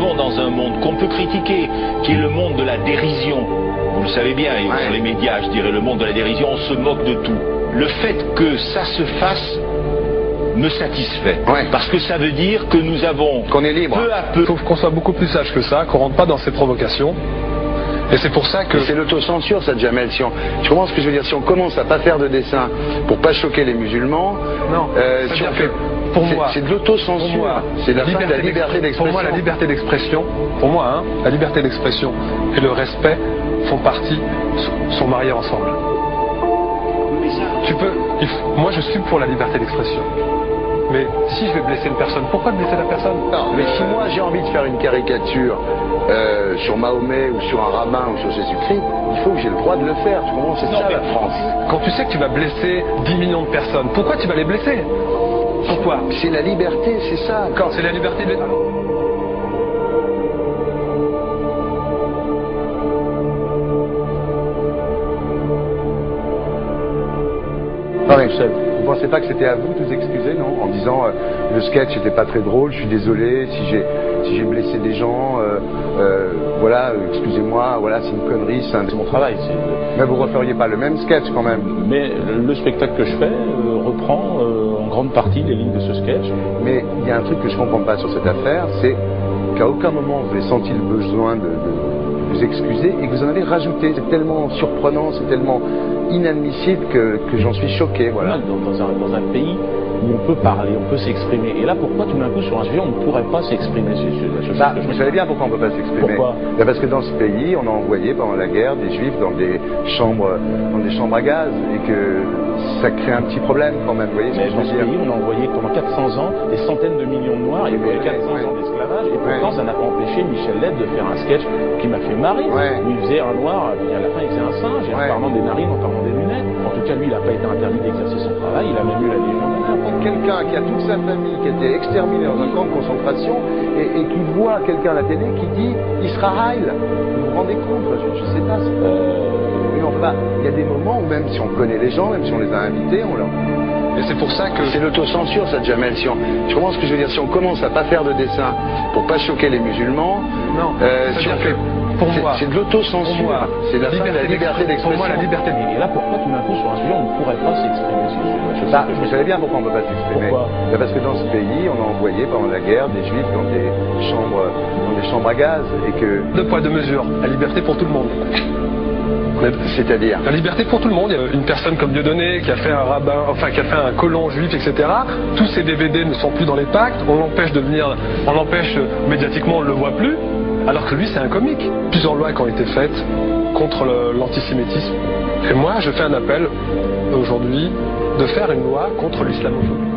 vivons dans un monde qu'on peut critiquer, qui est le monde de la dérision. Vous le savez bien, et sur les médias, je dirais, le monde de la dérision, on se moque de tout. Le fait que ça se fasse me satisfait. Parce que ça veut dire que nous avons, qu'on est libre. Peu à peu... Il faut qu'on soit beaucoup plus sage que ça, qu'on rentre pas dans ces provocations. Et c'est pour ça que... C'est l'autocensure, ça, Jamel. Tu comprends ce que je veux dire? Si on commence à pas faire de dessin pour pas choquer les musulmans, non, si on fait... Pour moi, c'est de l'autocensure. C'est la fin de la liberté d'expression. Pour moi, la liberté d'expression, la liberté d'expression et le respect font partie, sont mariés ensemble. Moi, je suis pour la liberté d'expression. Mais si je vais blesser une personne, pourquoi blesser la personne? Non, mais si moi j'ai envie de faire une caricature sur Mahomet ou sur un rabbin ou sur Jésus-Christ, il faut que j'ai le droit de le faire. Tu comprends? C'est ça la France. Quand tu sais que tu vas blesser 10 millions de personnes, pourquoi tu vas les blesser? Pourquoi? C'est la liberté, c'est ça. Quand c'est la liberté de... Non mais vous pensez pas que c'était à vous de vous excuser, non? En disant le sketch n'était pas très drôle, je suis désolé si j'ai blessé des gens, voilà, excusez-moi, voilà, c'est une connerie, c'est mon travail. Mais vous referiez pas le même sketch quand même? Mais le spectacle que je fais reprend en grande partie les lignes de ce sketch. Mais il y a un truc que je comprends pas sur cette affaire, c'est qu'à aucun moment vous avez senti le besoin de vous excuser et que vous en avez rajouté. C'est tellement surprenant, c'est tellement inadmissible que j'en suis choqué. Voilà. Dans un pays où on peut parler, on peut s'exprimer. Et là, pourquoi tout d'un coup, sur un sujet, on ne pourrait pas s'exprimer sur vous savez bien pourquoi on ne peut pas s'exprimer. Pourquoi? Parce que dans ce pays, on a envoyé pendant la guerre des juifs dans des chambres à gaz et que ça crée un petit problème quand même. Vous voyez ce que je veux dire? Dans ce pays, on a envoyé pendant 400 ans des centaines de millions de Noirs et pour 400 ans d'esclavage. Et pourtant, ça n'a pas empêché Michel Leb de faire un sketch qui m'a fait marrer. Où il faisait un noir, et à la fin, il faisait un singe, et en parlant des narines, en parlant des lunettes. En tout cas, lui, il n'a pas été interdit d'exercer son travail, il a même eu la Légion d'honneur. Quelqu'un qui a toute sa famille qui a été exterminée dans un camp de concentration et qui voit quelqu'un à la télé qui dit Israël. Vous vous rendez compte? Je sais pas. Mais enfin, il y a des moments où même si on connaît les gens, même si on les a invités, on leur... Et c'est pour ça que... C'est l'autocensure, ça, Jamel. Tu comprends ce que je veux dire? Si on commence à pas faire de dessin pour pas choquer les musulmans, si on fait... C'est de l'autocensure. C'est la fin de la liberté d'expression. Pour moi, la liberté. Et là, pourquoi tout d'un coup, sur un sujet, on ne pourrait pas s'exprimer sur ce sujet? Vous savez bien pourquoi on ne peut pas s'exprimer. Pourquoi? Parce que dans ce pays, on a envoyé pendant la guerre des juifs dans des chambres à gaz et que... Deux poids, deux mesures. La liberté pour tout le monde. C'est-à-dire? La liberté pour tout le monde. Il y a une personne comme Dieudonné qui a fait un rabbin, enfin qui a fait un colon juif, etc. Tous ces DVD ne sont plus dans les pactes. On l'empêche de venir, médiatiquement, on ne le voit plus. Alors que lui, c'est un comique. Plusieurs lois qui ont été faites contre l'antisémitisme. Et moi, je fais un appel aujourd'hui de faire une loi contre l'islamophobie.